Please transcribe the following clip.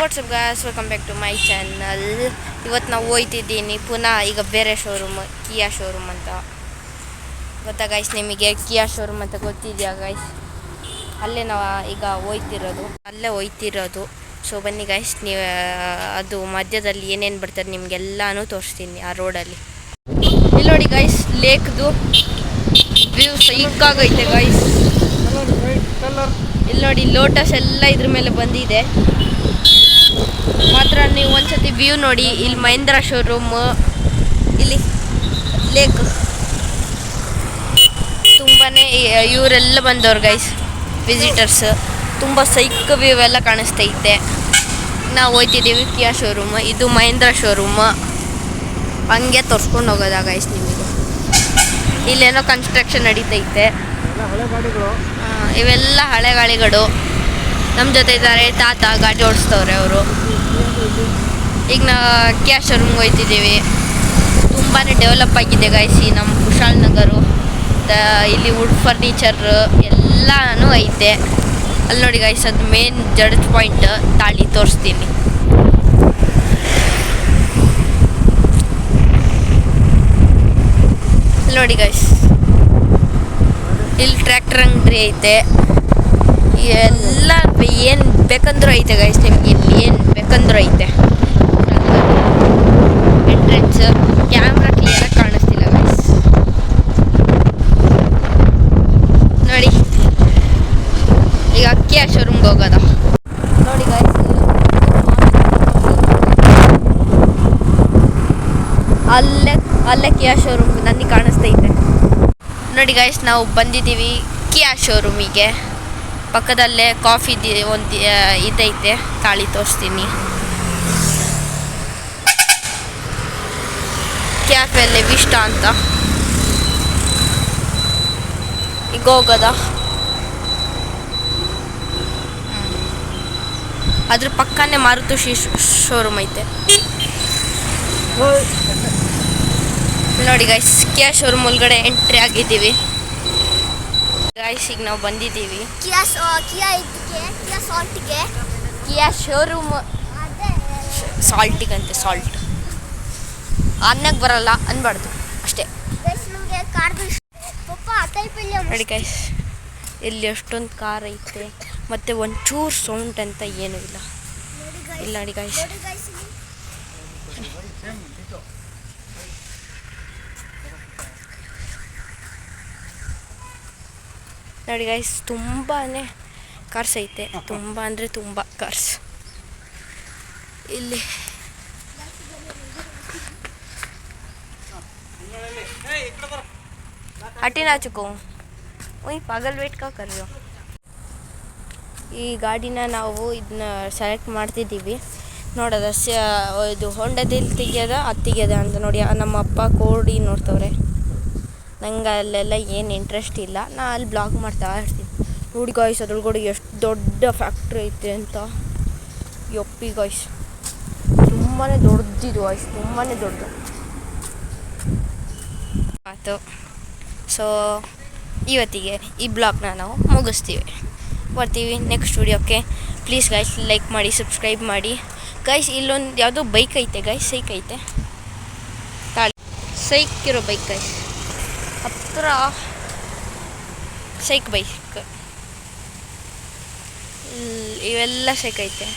WhatsApp guys, welcome back to my channel. ಇವತ್ತು ನಾವು ಹೋಯ್ತಿದ್ದೀನಿ ಪುನಃ ಈಗ ಬೇರೆ ಶೋರೂಮ್, ಕಿಯಾ ಶೋರೂಮ್ ಅಂತ. ಗೊತ್ತಾ ಗೈಸ್ ನಿಮಗೆ? ಕಿಯಾ ಶೋರೂಮ್ ಅಂತ ಗೊತ್ತಿದೆಯಾ ಗೈಸ್? ಅಲ್ಲೇ ನಾವು ಈಗ ಹೋಯ್ತಿರೋದು. ಸೊ ಬನ್ನಿ ಗೈಸ್, ನೀವು ಅದು ಮಧ್ಯದಲ್ಲಿ ಏನೇನು ಬರ್ತದೆ ನಿಮಗೆಲ್ಲನೂ ತೋರಿಸ್ತೀನಿ ಆ ರೋಡಲ್ಲಿ. ಇಲ್ಲಿ ನೋಡಿ ಗೈಸ್, ಲೇಕ್ದು ವ್ಯೂ ಸೈಕಾಗೈತೆ ಗೈಸ್. ಇಲ್ಲಿ ನೋಡಿ ಲೋಟಸ್ ಎಲ್ಲ ಇದ್ರ ಮೇಲೆ ಬಂದಿದೆ. ಮಾತ್ರ ನೀವು ಒಂದ್ಸತಿ ವ್ಯೂ ನೋಡಿ. ಇಲ್ಲಿ ಮಹೇಂದ್ರ ಶೋರೂಮ್, ಇಲ್ಲಿ ಲೇಕ್, ತುಂಬಾ ಇವರೆಲ್ಲ ಬಂದವ್ರು ಗೈಸ್, ವಿಸಿಟರ್ಸ್. ತುಂಬ ಸೈಕ್ ವ್ಯೂ ಎಲ್ಲ ಕಾಣಿಸ್ತೈತೆ. ನಾವು ಹೋಯ್ತಿದ್ದೀವಿ ಕಿಯಾ ಶೋರೂಮ್, ಇದು ಮಹೇಂದ್ರ ಶೋರೂಮ್. ಹಂಗೆ ತೋರಿಸ್ಕೊಂಡು ಹೋಗೋದ ಗೈಸ್ ನಿಮಗೆ. ಇಲ್ಲೇನೋ ಕನ್ಸ್ಟ್ರಕ್ಷನ್ ನಡೀತೈತೆ. ಇವೆಲ್ಲ ಹಳೆ ಗಾಡಿಗಳು. ನಮ್ಮ ಜೊತೆ ಇದ್ದಾರೆ ತಾತ, ಗಾಡಿ ಓಡಿಸ್ತವ್ರೆ ಅವರು. ಈಗ ನಾವು ಕಿಯಾ ಶೋರೂಮ್ಗೆ ಹೋಯ್ತಿದ್ದೀವಿ. ತುಂಬಾ ಡೆವಲಪ್ ಆಗಿದೆ ಗೈಸ್ ಈ ನಮ್ಮ ಕುಶಾಲ್ ನಗರು. ಇಲ್ಲಿ ವುಡ್ ಫರ್ನಿಚರ್ ಎಲ್ಲನೂ ಐತೆ. ಅಲ್ಲಿ ನೋಡಿ ಗೈಸ್, ಅದು ಮೇನ್ ಜಡ್ಜ್ ಪಾಯಿಂಟ್. ತಾಳಿ ತೋರಿಸ್ತೀನಿ. ನೋಡಿ ಗೈಸ್, ಇಲ್ಲಿ ಟ್ರ್ಯಾಕ್ಟರ್ ಅಂಗಡಿ ಐತೆ. ಎಲ್ಲ ಏನು ಬೇಕಂದ್ರೂ ಐತೆ ಗೈಸ್, ನಿಮ್ಗೆ ಇಲ್ಲಿ ಏನು ಬೇಕಂದ್ರೂ ಐತೆ. ಎಂಟ್ರೆನ್ಸ್ ಕ್ಯಾಮ್ರಾ ಕ್ಲಿಯರಾಗಿ ಕಾಣಿಸ್ತಿಲ್ಲ ಗೈಸ್. ನೋಡಿ, ಈಗ ಕಿಯಾ ಶೋರೂಮ್ಗೆ ಹೋಗೋದ. ನೋಡಿ ಗೈಸ್, ಅಲ್ಲೇ ಕಿಯಾ ಶೋರೂಮ್ ನನಗೆ ಕಾಣಿಸ್ತೈತೆ. ನೋಡಿ ಗೈಸ್, ನಾವು ಬಂದಿದ್ದೀವಿ ಕಿಯಾ ಶೋರೂಮಿಗೆ. ಪಕ್ಕದಲ್ಲೇ ಕಾಫಿ ಒಂದು ಇದೈತೆ, ತಾಳಿ ತೋರಿಸ್ತೀನಿ. ಕ್ಯಾಫೆ ಲೆವಿಸ್ಟಾ ಅಂತ. ಈಗ ಹೋಗೋದ. ಅದ್ರ ಪಕ್ಕನೇ ಮಾರುತಿ ಶೋರೂಮ್ ಐತೆ. ನೋಡಿ ಗೈಸ್, ಕಿಯಾ ಶೋರೂಮ್ ಒಳಗಡೆ ಎಂಟ್ರಿ ಆಗಿದ್ದೀವಿ ಗೈಸ್. ಈಗ ನಾವು ಬಂದಿದ್ದೀವಿ ಕಿಯಾ ಶೋರೂಮ್. ಸಾಲ್ಟಿಗಂತೆ, ಸಾಲ್ಟ್ ಅನ್ನಕ್ಕೆ ಬರಲ್ಲ ಅನ್ಬಾರ್ದು ಅಷ್ಟೇ. ನೋಡಿ ಗೈಸ್, ಇಲ್ಲಿ ಎಷ್ಟೊಂದು ಕಾರ್ ಐತೆ. ಮತ್ತು ಒಂಚೂರು ಸೌಂಡ್ ಅಂತ ಏನೂ ಇಲ್ಲ. ಇಲ್ಲ ನೋಡಿ ಗೈಸ್, ನೋಡಿ ಗೈಸ್, ತುಂಬಾ ಕಾರ್ಸ್ ಐತೆ. ತುಂಬ ಅಂದರೆ ತುಂಬ ಕಾರ್ಸ್ ಇಲ್ಲಿ. हटी ना चुको वही पागल वेट का कर रहे हो. ಈ ಗಾಡಿನ ನಾವು ಇದನ್ನ ಸೆಲೆಕ್ಟ್ ಮಾಡ್ತಿದ್ದೀವಿ. ನೋಡೋದ ಇದು ಹೊಂಡದಲ್ಲಿ ತೆಗಿಯೋದ ಅದು ತೆಗಿಯೋದ ಅಂತ ನೋಡಿ. ನಮ್ಮ ಅಪ್ಪ ಕೋಡಿ ನೋಡ್ತವ್ರೆ. ನಂಗೆ ಅಲ್ಲೆಲ್ಲ ಏನು ಇಂಟ್ರೆಸ್ಟ್ ಇಲ್ಲ. ನಾ ಅಲ್ಲಿ ಬ್ಲಾಗ್ ಮಾಡ್ತಾ ಇರ್ತೀನಿ. ನೋಡಿ ಗಾಯ್ಸ್, ಅದ್ರೊಳಗಡೆ ಎಷ್ಟು ದೊಡ್ಡ ಫ್ಯಾಕ್ಟ್ರಿ ಐತೆ ಅಂತ. ಯಪ್ಪಿ ಗಾಯ್ಸ್, ತುಂಬಾ ದೊಡ್ಡದಿದು ಗಾಯ್ಸ್, ತುಂಬಾ ದೊಡ್ಡದು ಆಯಿತು. ಸೊ ಇವತ್ತಿಗೆ ಈ ಬ್ಲಾಗ್ನ ನಾವು ಮುಗಿಸ್ತೀವಿ. ಬರ್ತೀವಿ ನೆಕ್ಸ್ಟ್ ವಿಡಿಯೋಕ್ಕೆ. ಪ್ಲೀಸ್ ಗೈಸ್ ಲೈಕ್ ಮಾಡಿ, ಸಬ್ಸ್ಕ್ರೈಬ್ ಮಾಡಿ ಗೈಸ್. ಇಲ್ಲೊಂದು ಯಾವುದೋ ಬೈಕ್ ಐತೆ ಗೈಸ್, ಸೈಕ್ ಐತೆ. ತಾಳಿ ಸೈಕ್ ಇರೋ ಬೈಕ್ ಗೈಸ್, ಹತ್ರ ಸೈಕ್ ಬೈಕ್ ಇವೆಲ್ಲ ಸೈಕ್ ಐತೆ.